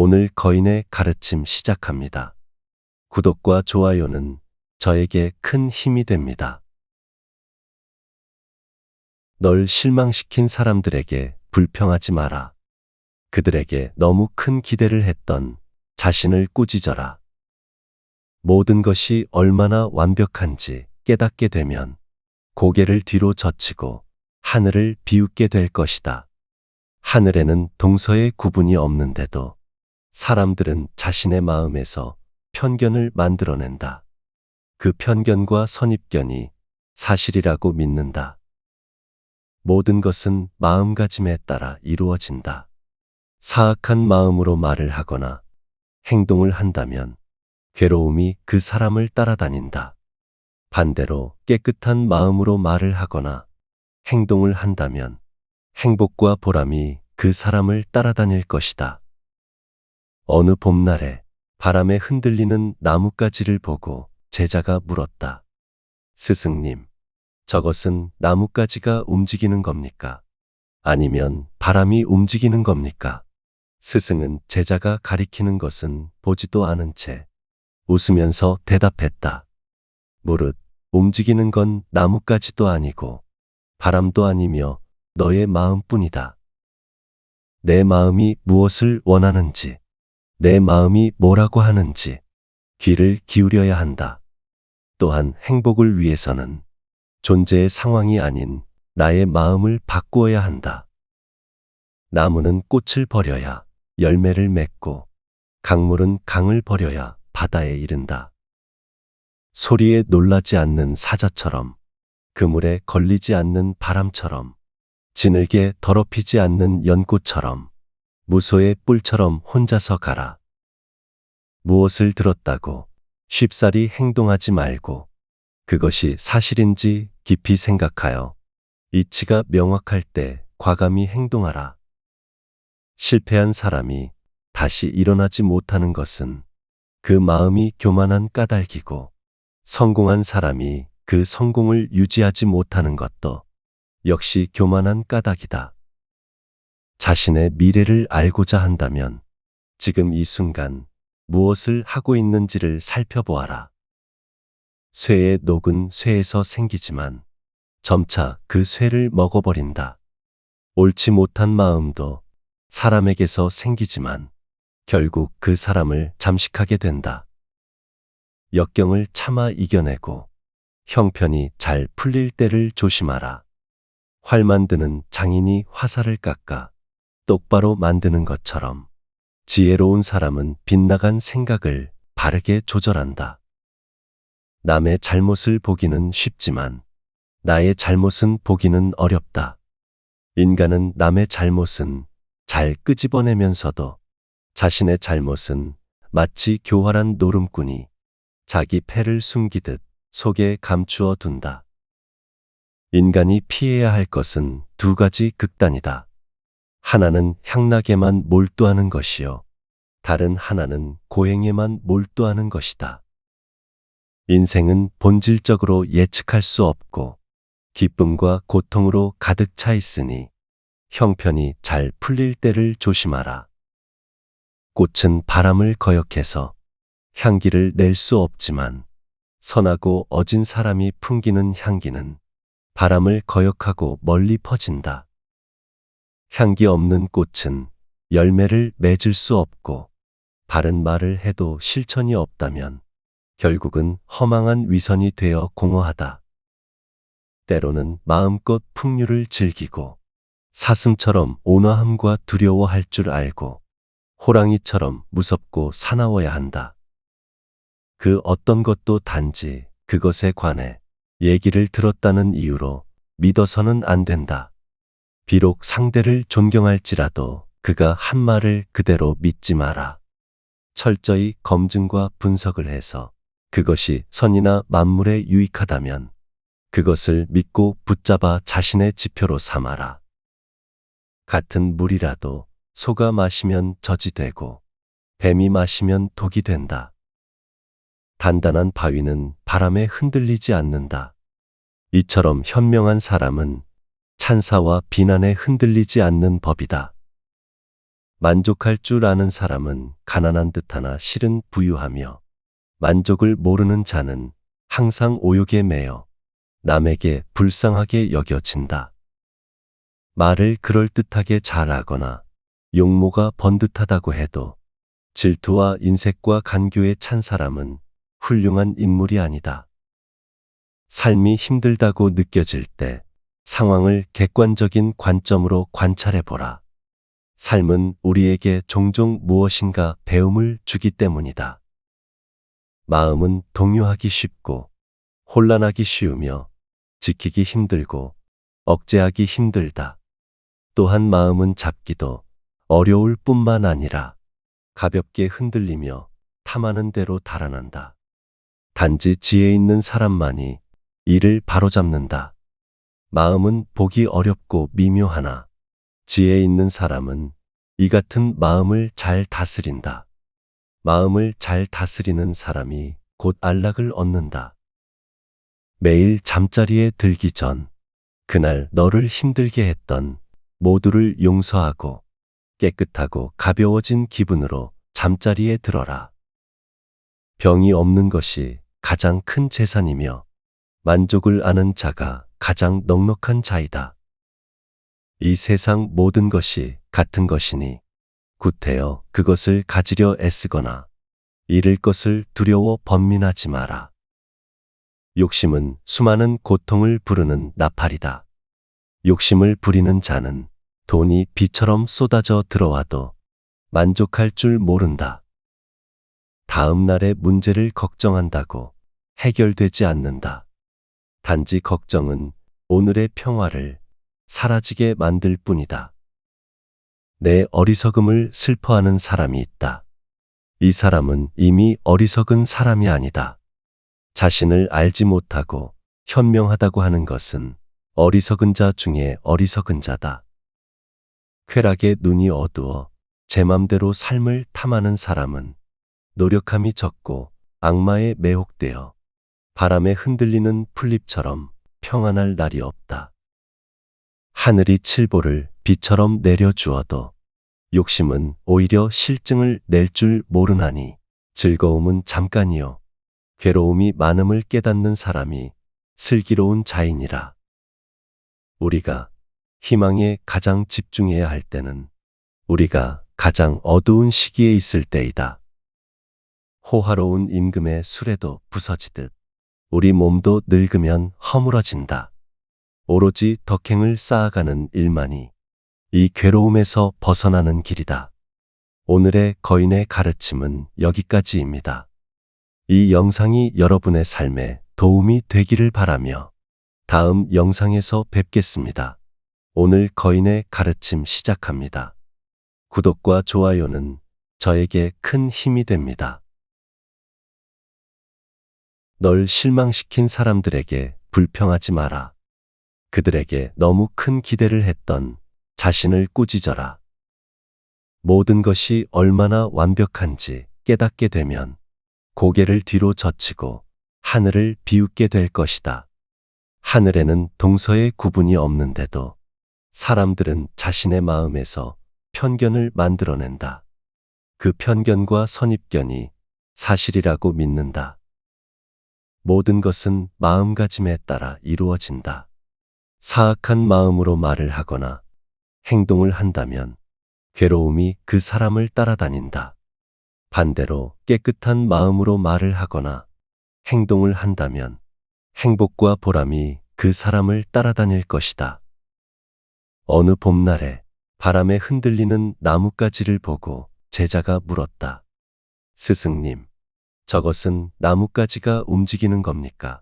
오늘 거인의 가르침 시작합니다. 구독과 좋아요는 저에게 큰 힘이 됩니다. 널 실망시킨 사람들에게 불평하지 마라. 그들에게 너무 큰 기대를 했던 자신을 꾸짖어라. 모든 것이 얼마나 완벽한지 깨닫게 되면 고개를 뒤로 젖히고 하늘을 비웃게 될 것이다. 하늘에는 동서의 구분이 없는데도 사람들은 자신의 마음에서 편견을 만들어낸다. 그 편견과 선입견이 사실이라고 믿는다. 모든 것은 마음가짐에 따라 이루어진다. 사악한 마음으로 말을 하거나 행동을 한다면 괴로움이 그 사람을 따라다닌다. 반대로 깨끗한 마음으로 말을 하거나 행동을 한다면 행복과 보람이 그 사람을 따라다닐 것이다. 어느 봄날에 바람에 흔들리는 나뭇가지를 보고 제자가 물었다. 스승님, 저것은 나뭇가지가 움직이는 겁니까? 아니면 바람이 움직이는 겁니까? 스승은 제자가 가리키는 것은 보지도 않은 채 웃으면서 대답했다. 무릇 움직이는 건 나뭇가지도 아니고 바람도 아니며 너의 마음뿐이다. 내 마음이 무엇을 원하는지, 내 마음이 뭐라고 하는지 귀를 기울여야 한다. 또한 행복을 위해서는 존재의 상황이 아닌 나의 마음을 바꾸어야 한다. 나무는 꽃을 버려야 열매를 맺고 강물은 강을 버려야 바다에 이른다. 소리에 놀라지 않는 사자처럼, 그물에 걸리지 않는 바람처럼, 지늘게 더럽히지 않는 연꽃처럼, 무소의 뿔처럼 혼자서 가라. 무엇을 들었다고 쉽사리 행동하지 말고 그것이 사실인지 깊이 생각하여 이치가 명확할 때 과감히 행동하라. 실패한 사람이 다시 일어나지 못하는 것은 그 마음이 교만한 까닭이고, 성공한 사람이 그 성공을 유지하지 못하는 것도 역시 교만한 까닭이다. 자신의 미래를 알고자 한다면 지금 이 순간 무엇을 하고 있는지를 살펴보아라. 쇠의 녹은 쇠에서 생기지만 점차 그 쇠를 먹어버린다. 옳지 못한 마음도 사람에게서 생기지만 결국 그 사람을 잠식하게 된다. 역경을 참아 이겨내고 형편이 잘 풀릴 때를 조심하라. 활 만드는 장인이 화살을 깎아 똑바로 만드는 것처럼 지혜로운 사람은 빗나간 생각을 바르게 조절한다. 남의 잘못을 보기는 쉽지만 나의 잘못은 보기는 어렵다. 인간은 남의 잘못은 잘 끄집어내면서도 자신의 잘못은 마치 교활한 노름꾼이 자기 패를 숨기듯 속에 감추어 둔다. 인간이 피해야 할 것은 두 가지 극단이다. 하나는 향락에만 몰두하는 것이요, 다른 하나는 고행에만 몰두하는 것이다. 인생은 본질적으로 예측할 수 없고 기쁨과 고통으로 가득 차 있으니 형편이 잘 풀릴 때를 조심하라. 꽃은 바람을 거역해서 향기를 낼 수 없지만 선하고 어진 사람이 풍기는 향기는 바람을 거역하고 멀리 퍼진다. 향기 없는 꽃은 열매를 맺을 수 없고 바른 말을 해도 실천이 없다면 결국은 허망한 위선이 되어 공허하다. 때로는 마음껏 풍류를 즐기고 사슴처럼 온화함과 두려워할 줄 알고 호랑이처럼 무섭고 사나워야 한다. 그 어떤 것도 단지 그것에 관해 얘기를 들었다는 이유로 믿어서는 안 된다. 비록 상대를 존경할지라도 그가 한 말을 그대로 믿지 마라. 철저히 검증과 분석을 해서 그것이 선이나 만물에 유익하다면 그것을 믿고 붙잡아 자신의 지표로 삼아라. 같은 물이라도 소가 마시면 젖이 되고 뱀이 마시면 독이 된다. 단단한 바위는 바람에 흔들리지 않는다. 이처럼 현명한 사람은 찬사와 비난에 흔들리지 않는 법이다. 만족할 줄 아는 사람은 가난한 듯하나 실은 부유하며 만족을 모르는 자는 항상 오욕에 매여 남에게 불쌍하게 여겨진다. 말을 그럴듯하게 잘하거나 용모가 번듯하다고 해도 질투와 인색과 간교에 찬 사람은 훌륭한 인물이 아니다. 삶이 힘들다고 느껴질 때 상황을 객관적인 관점으로 관찰해 보라. 삶은 우리에게 종종 무엇인가 배움을 주기 때문이다. 마음은 동요하기 쉽고 혼란하기 쉬우며 지키기 힘들고 억제하기 힘들다. 또한 마음은 잡기도 어려울 뿐만 아니라 가볍게 흔들리며 탐하는 대로 달아난다. 단지 지혜 있는 사람만이 이를 바로잡는다. 마음은 보기 어렵고 미묘하나 지혜 있는 사람은 이 같은 마음을 잘 다스린다. 마음을 잘 다스리는 사람이 곧 안락을 얻는다. 매일 잠자리에 들기 전 그날 너를 힘들게 했던 모두를 용서하고 깨끗하고 가벼워진 기분으로 잠자리에 들어라. 병이 없는 것이 가장 큰 재산이며 만족을 아는 자가 가장 넉넉한 자이다. 이 세상 모든 것이 같은 것이니 구태여 그것을 가지려 애쓰거나 잃을 것을 두려워 번민하지 마라. 욕심은 수많은 고통을 부르는 나팔이다. 욕심을 부리는 자는 돈이 비처럼 쏟아져 들어와도 만족할 줄 모른다. 다음 날의 문제를 걱정한다고 해결되지 않는다. 단지 걱정은 오늘의 평화를 사라지게 만들 뿐이다. 내 어리석음을 슬퍼하는 사람이 있다. 이 사람은 이미 어리석은 사람이 아니다. 자신을 알지 못하고 현명하다고 하는 것은 어리석은 자 중에 어리석은 자다. 쾌락에 눈이 어두워 제 맘대로 삶을 탐하는 사람은 노력함이 적고 악마에 매혹되어 바람에 흔들리는 풀잎처럼 평안할 날이 없다. 하늘이 칠보를 비처럼 내려주어도 욕심은 오히려 실증을 낼 줄 모르나니 즐거움은 잠깐이요 괴로움이 많음을 깨닫는 사람이 슬기로운 자이니라. 우리가 희망에 가장 집중해야 할 때는 우리가 가장 어두운 시기에 있을 때이다. 호화로운 임금의 수레도 부서지듯 우리 몸도 늙으면 허물어진다. 오로지 덕행을 쌓아가는 일만이 이 괴로움에서 벗어나는 길이다. 오늘의 거인의 가르침은 여기까지입니다. 이 영상이 여러분의 삶에 도움이 되기를 바라며 다음 영상에서 뵙겠습니다. 오늘 거인의 가르침 시작합니다. 구독과 좋아요는 저에게 큰 힘이 됩니다. 널 실망시킨 사람들에게 불평하지 마라. 그들에게 너무 큰 기대를 했던 자신을 꾸짖어라. 모든 것이 얼마나 완벽한지 깨닫게 되면 고개를 뒤로 젖히고 하늘을 비웃게 될 것이다. 하늘에는 동서의 구분이 없는데도 사람들은 자신의 마음에서 편견을 만들어낸다. 그 편견과 선입견이 사실이라고 믿는다. 모든 것은 마음가짐에 따라 이루어진다. 사악한 마음으로 말을 하거나 행동을 한다면 괴로움이 그 사람을 따라다닌다. 반대로 깨끗한 마음으로 말을 하거나 행동을 한다면 행복과 보람이 그 사람을 따라다닐 것이다. 어느 봄날에 바람에 흔들리는 나뭇가지를 보고 제자가 물었다. 스승님, 저것은 나뭇가지가 움직이는 겁니까?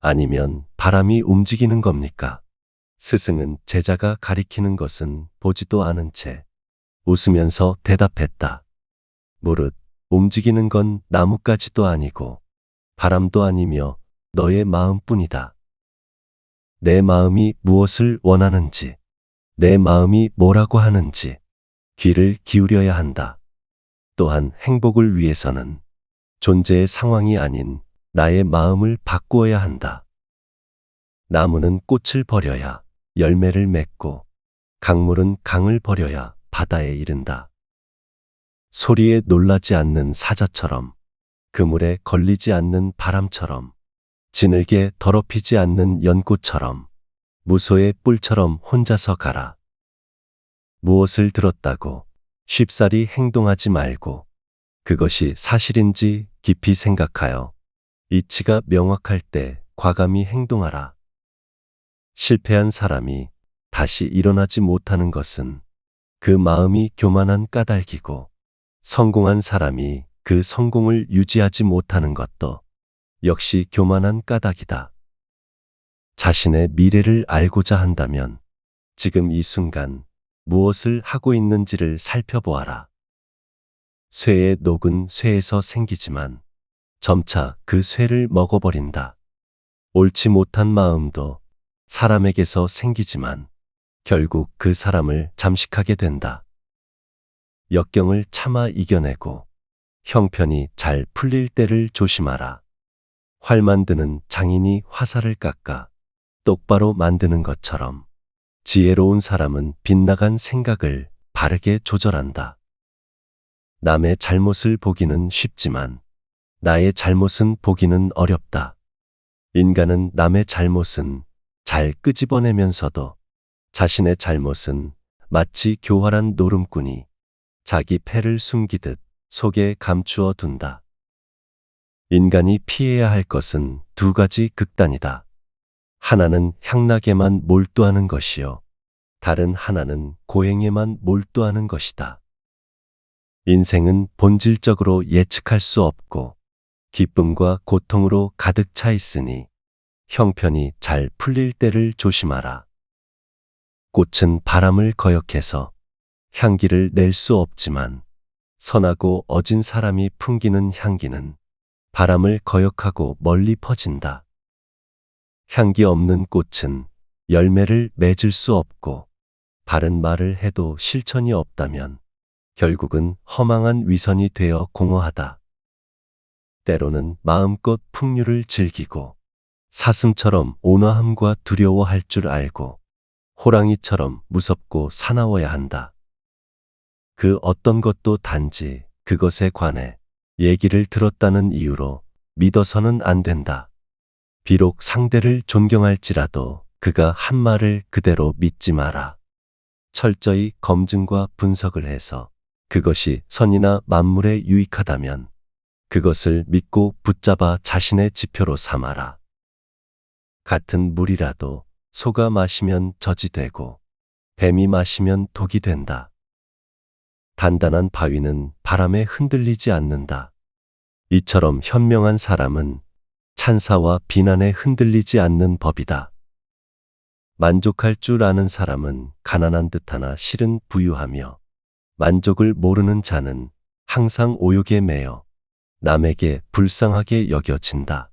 아니면 바람이 움직이는 겁니까? 스승은 제자가 가리키는 것은 보지도 않은 채 웃으면서 대답했다. 무릇 움직이는 건 나뭇가지도 아니고 바람도 아니며 너의 마음뿐이다. 내 마음이 무엇을 원하는지, 내 마음이 뭐라고 하는지 귀를 기울여야 한다. 또한 행복을 위해서는 존재의 상황이 아닌 나의 마음을 바꾸어야 한다. 나무는 꽃을 버려야 열매를 맺고 강물은 강을 버려야 바다에 이른다. 소리에 놀라지 않는 사자처럼, 그물에 걸리지 않는 바람처럼, 지늘게 더럽히지 않는 연꽃처럼, 무소의 뿔처럼 혼자서 가라. 무엇을 들었다고 쉽사리 행동하지 말고 그것이 사실인지 깊이 생각하여 이치가 명확할 때 과감히 행동하라. 실패한 사람이 다시 일어나지 못하는 것은 그 마음이 교만한 까닭이고, 성공한 사람이 그 성공을 유지하지 못하는 것도 역시 교만한 까닭이다. 자신의 미래를 알고자 한다면 지금 이 순간 무엇을 하고 있는지를 살펴보아라. 쇠의 녹은 쇠에서 생기지만 점차 그 쇠를 먹어버린다. 옳지 못한 마음도 사람에게서 생기지만 결국 그 사람을 잠식하게 된다. 역경을 참아 이겨내고 형편이 잘 풀릴 때를 조심하라. 활 만드는 장인이 화살을 깎아 똑바로 만드는 것처럼 지혜로운 사람은 빗나간 생각을 바르게 조절한다. 남의 잘못을 보기는 쉽지만 나의 잘못은 보기는 어렵다. 인간은 남의 잘못은 잘 끄집어내면서도 자신의 잘못은 마치 교활한 노름꾼이 자기 패를 숨기듯 속에 감추어 둔다. 인간이 피해야 할 것은 두 가지 극단이다. 하나는 향락에만 몰두하는 것이요, 다른 하나는 고행에만 몰두하는 것이다. 인생은 본질적으로 예측할 수 없고 기쁨과 고통으로 가득 차 있으니 형편이 잘 풀릴 때를 조심하라. 꽃은 바람을 거역해서 향기를 낼 수 없지만 선하고 어진 사람이 풍기는 향기는 바람을 거역하고 멀리 퍼진다. 향기 없는 꽃은 열매를 맺을 수 없고, 바른 말을 해도 실천이 없다면 결국은 허망한 위선이 되어 공허하다. 때로는 마음껏 풍류를 즐기고 사슴처럼 온화함과 두려워할 줄 알고 호랑이처럼 무섭고 사나워야 한다. 그 어떤 것도 단지 그것에 관해 얘기를 들었다는 이유로 믿어서는 안 된다. 비록 상대를 존경할지라도 그가 한 말을 그대로 믿지 마라. 철저히 검증과 분석을 해서 그것이 선이나 만물에 유익하다면 그것을 믿고 붙잡아 자신의 지표로 삼아라. 같은 물이라도 소가 마시면 젖이 되고 뱀이 마시면 독이 된다. 단단한 바위는 바람에 흔들리지 않는다. 이처럼 현명한 사람은 찬사와 비난에 흔들리지 않는 법이다. 만족할 줄 아는 사람은 가난한 듯하나 실은 부유하며, 만족을 모르는 자는 항상 오욕에 매여 남에게 불쌍하게 여겨진다.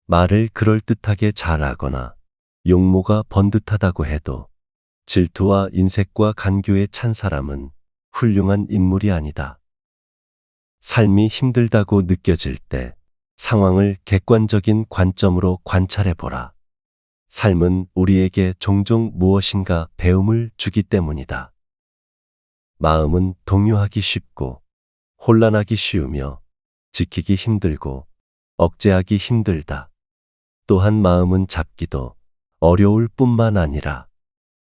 말을 그럴듯하게 잘하거나 용모가 번듯하다고 해도 질투와 인색과 간교에 찬 사람은 훌륭한 인물이 아니다. 삶이 힘들다고 느껴질 때 상황을 객관적인 관점으로 관찰해보라. 삶은 우리에게 종종 무엇인가 배움을 주기 때문이다. 마음은 동요하기 쉽고 혼란하기 쉬우며 지키기 힘들고 억제하기 힘들다. 또한 마음은 잡기도 어려울 뿐만 아니라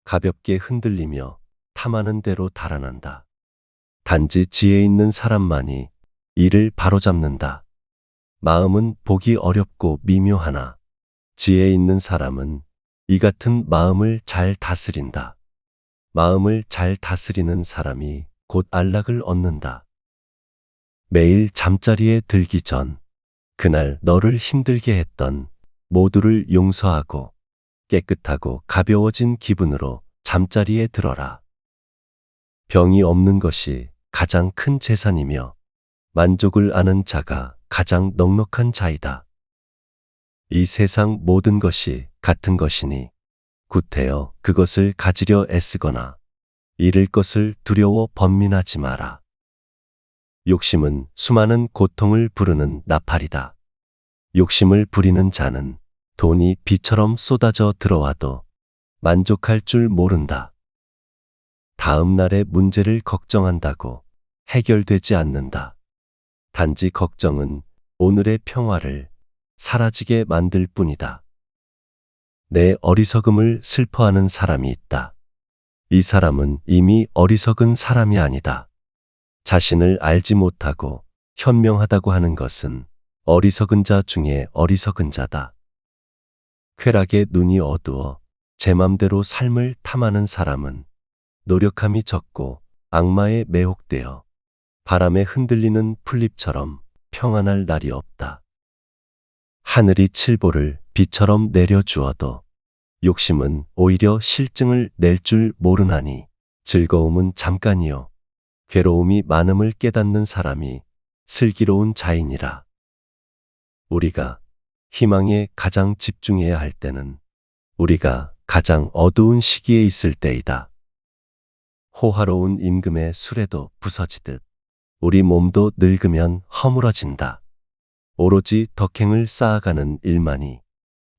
가볍게 흔들리며 탐하는 대로 달아난다. 단지 지혜 있는 사람만이 이를 바로잡는다. 마음은 보기 어렵고 미묘하나 지혜 있는 사람은 이 같은 마음을 잘 다스린다. 마음을 잘 다스리는 사람이 곧 안락을 얻는다. 매일 잠자리에 들기 전 그날 너를 힘들게 했던 모두를 용서하고 깨끗하고 가벼워진 기분으로 잠자리에 들어라. 병이 없는 것이 가장 큰 재산이며 만족을 아는 자가 가장 넉넉한 자이다. 이 세상 모든 것이 같은 것이니 구태여 그것을 가지려 애쓰거나 잃을 것을 두려워 번민하지 마라. 욕심은 수많은 고통을 부르는 나팔이다. 욕심을 부리는 자는 돈이 비처럼 쏟아져 들어와도 만족할 줄 모른다. 다음 날의 문제를 걱정한다고 해결되지 않는다. 단지 걱정은 오늘의 평화를 사라지게 만들 뿐이다. 내 어리석음을 슬퍼하는 사람이 있다. 이 사람은 이미 어리석은 사람이 아니다. 자신을 알지 못하고 현명하다고 하는 것은 어리석은 자 중에 어리석은 자다. 쾌락에 눈이 어두워 제 맘대로 삶을 탐하는 사람은 노력함이 적고 악마에 매혹되어 바람에 흔들리는 풀잎처럼 평안할 날이 없다. 하늘이 칠보를 비처럼 내려주어도 욕심은 오히려 실증을 낼 줄 모르나니 즐거움은 잠깐이요 괴로움이 많음을 깨닫는 사람이 슬기로운 자이니라. 우리가 희망에 가장 집중해야 할 때는 우리가 가장 어두운 시기에 있을 때이다. 호화로운 임금의 수레도 부서지듯 우리 몸도 늙으면 허물어진다. 오로지 덕행을 쌓아가는 일만이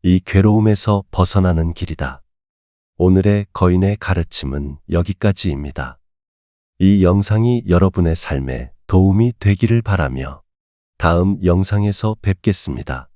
이 괴로움에서 벗어나는 길이다. 오늘의 거인의 가르침은 여기까지입니다. 이 영상이 여러분의 삶에 도움이 되기를 바라며 다음 영상에서 뵙겠습니다.